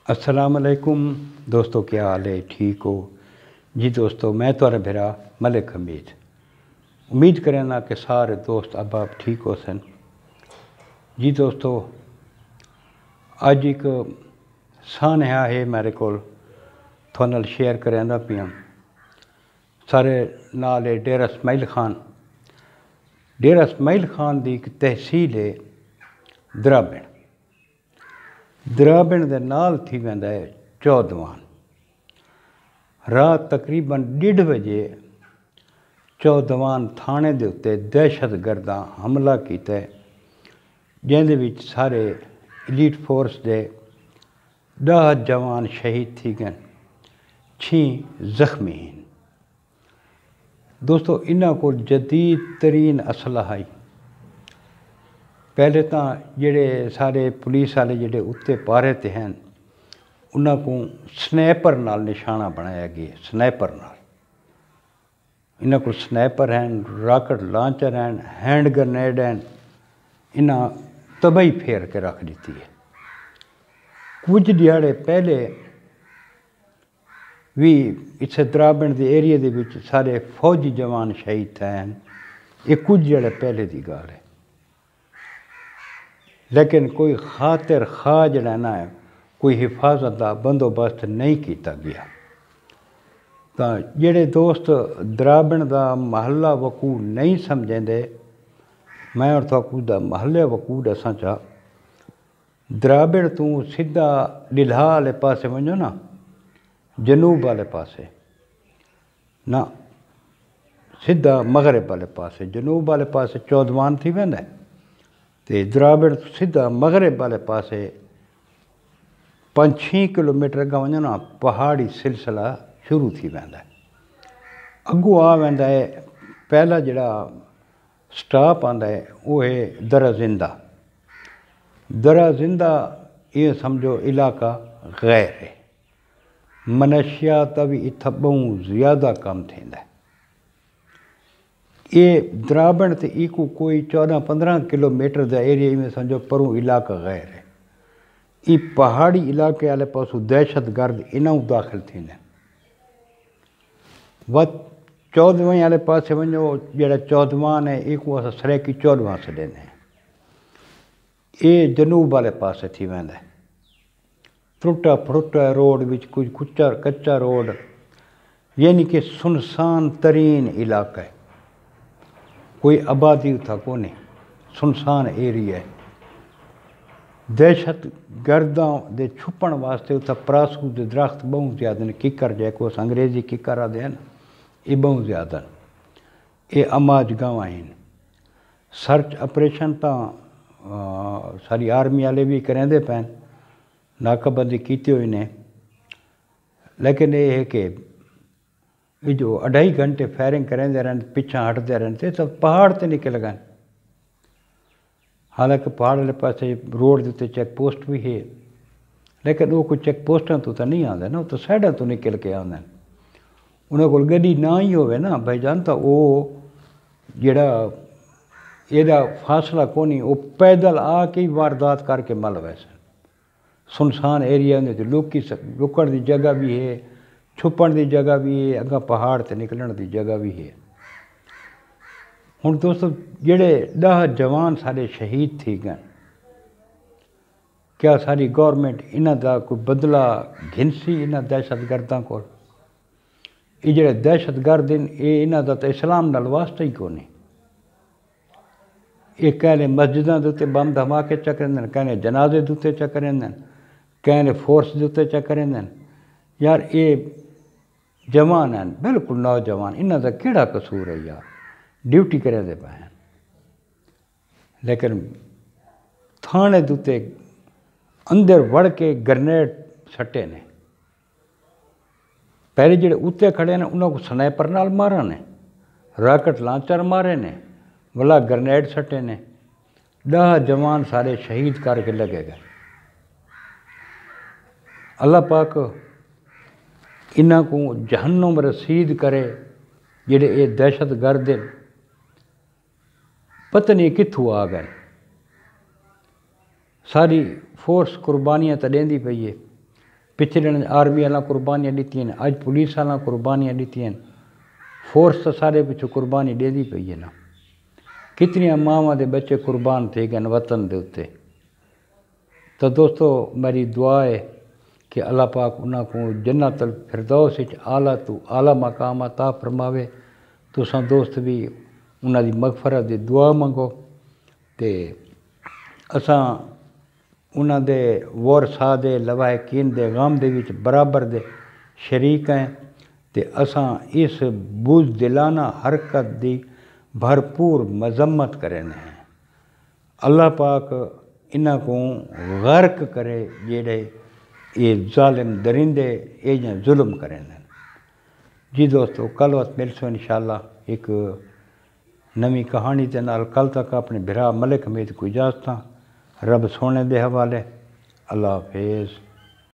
अस्सलाम वालेकुम दोस्तों, क्या हाल है? ठीक हो जी दोस्तों? मैं तुहारा भेरा मलिक हमीद उम्मीद करना कि सारे दोस्त अब ठीक हो सन। जी दोस्तों, अज एक सानहा है मेरे को थोड़े नाल शेयर करांदा पिया। सारे नाल है डेरा इस्माइल खान। डेरा इस्माइल खान की एक तहसील है द्राबिण। द्राबिण दे नाल थी वेंदा है चौदवान। रात तकरीबन 1:30 बजे चौदवान थाने दे उत्ते दहशतगर्दां हमला कीता, जिहदे विच सारे एलीट फोर्स दे 10 जवान शहीद थी गए, 6 जख्मी हैं। दोस्तों, इन्हां को जदीद तरीन असलहा है। पहले तो जेडे सारे पुलिस वाले जेडे उत्ते पारे ते हैं, उन्हां को स्नैपर नाल निशाना बनाया गया। स्नैपर नाल इन्हां को स्नैपर हैं, राकेट लांचर हैं, हैंड ग्रेनेड हैं। इन्हां तबाही फेर के रख दी है। कुछ दिहाड़े पहले भी इत्थे द्राबिण के एरिए दे विच सारे फौजी जवान शहीद थे हैं। ये कुछ दिहाड़े पहले की गल है, लेकिन कोई खातिर खा जड़ा ना है, कोई हिफाजत का बंदोबस्त नहीं किया गया। तो जेडे दोस्त द्राबिण का महल्ला वकू नहीं समझेंदे, मैं और तुहाकू महल्ले वकू दसां चा। द्राबिण तू सीधा डिल्हा वाले पासे वञो ना, जनूब वाले पासे ना, सीधा मगरब वाले पासे। जनूब वाले पासे चौदवान थी वेंदा है, ते द्राबिण सीधा मगरब वाले पासे 5-6 किलोमीटर अगां वञो ना, पहाड़ी सिलसिला शुरू थी वेंदा है। अगों आ वेंदा है पहला जिहड़ा स्टाप आंदा है वो है दरा जिंदा। दरा जिंदा ये समझो इलाका गैर है। मनशियात भी इत्थां बहुत ज़्यादा कम थींदा है। ये द्राबिण ते इको कोई 14-15 किलोमीटर का एरिया में समझो परों इलाका गैर है। ये पहाड़ी इलाके वाले पासों दहशतगर्द इन्हों दाखिल थींदे। वत चौदवें वाले पासे वञो, जड़ा चौदवान है इको असां सरेकी चौदवा छॾींदा आहियूं। ये जनूब वाले पासे थी वेंदा है। टुटा फुटा रोड विच कुछ कच्चा रोड, यानी कि सुनसान तरीन इलाका है। कोई आबादी उथा कोने, सुनसान एरिया है। दहशतगर्दां दे छुपण वास्ते उथा परासू के दरख्त बहुत ज़्यादा ने। किकर जैको अंग्रेजी किकर आदे हैं, ये बहुत ज़्यादा। ये अमाज गांव हैं। सर्च ऑपरेशन तो सारी आर्मी वाले भी करेंदे पैन, नाकाबंदी की हुई ने, लेकिन ये है कि ये जो 2.5 घंटे फायरिंग करेंदे रहन, पिछा हटते रहते, तो पहाड़ ते निकल गए। हालांकि पहाड़ वाले पासे रोड के उत्ते चेक पोस्ट भी है, लेकिन वो कोई चेक पोस्टां तो नहीं आते ना, तो साइडा तो निकल के आते हैं। उन्होंने को गड्डी ना ही होवे ना भाईजान, तो वो जड़ा एदा फासला कोनी, वो पैदल आके ही वारदात करके मल वैसे। सुनसान एरिया में लोग रुकण की जगह भी है, छुपण की जगह भी है, अगर पहाड़ से निकलण की जगह भी है। हुण दोस्तों, जेडे 10 जवान सारे शहीद थी गए, क्या सारी गौरमेंट इन्हां दा कोई बदला घिनसी इन्हां दहशतगर्दां को? ये जेडे दहशतगर्द ये इन्हां दा तो इस्लाम नाल वास्ता ही कोनी। ये कहने मस्जिदां दे उत्ते बम धमाके चकरेंदे, कहने जनाजे दे उत्ते चकरेंदे, कहने फोर्स दे उत्ते चकरेंदे। यार ये जवान हैं, बिल्कुल नौजवान, इन्हां दा केड़ा कसूर है यार? ड्यूटी करें दे पाए, लेकिन थाने दे उत्ते अंदर वड़ के ग्रेनेड सट्टे ने। पहले जेडे उत्ते खड़े ने उन्होंने को स्नैपर नाल मारा ने, राकेट लांचर मारे ने, वला ग्रेनेड सट्टे ने। 10 जवान सारे शहीद करके लगे गए। अल्लाह पाक इन्हां को जहन्नुम रसीद करे। जेडे ये दहशतगर्द पता नहीं कित्थों आ गए। सारी फोर्स कुर्बानियां तो देंदी पई है, پچھلے آرمی والا قربانیاں دیتی ہیں، اج پولیس والا قربانیاں دیتی ہیں، فورس تو سارے پچھو قربانی دے دی پئی ہے نا۔ کتنی ماواں دے بچے قربان تھے گئے وطن دے اتنے۔ تو دوستو میری دعا ہے کہ اللہ پاک انہاں کو جنت الفردوس وچ اعلیٰ تو اعلیٰ مقام عطا فرماوے۔ تساں دوست بھی انہاں دی مغفرت دی دعا منگو تے اساں انہاں دے ورثاء دے لواحقین دے غم دے وچ برابر دے شریک ہیں تے اساں اس بزدلانہ حرکت دی بھرپور مذمت کرنے ہیں۔ اللہ پاک انہاں کو غرق کرے جڑے یہ ظالم درندے یہ ظلم کریں۔ جی دوستو کل وقت ملسو انشاءاللہ ایک نمی کہانی دے نال۔ کل تک اپنے بھرا ملک حمید کو اجازت رب سونے دے حوالے۔ اللہ حافظ۔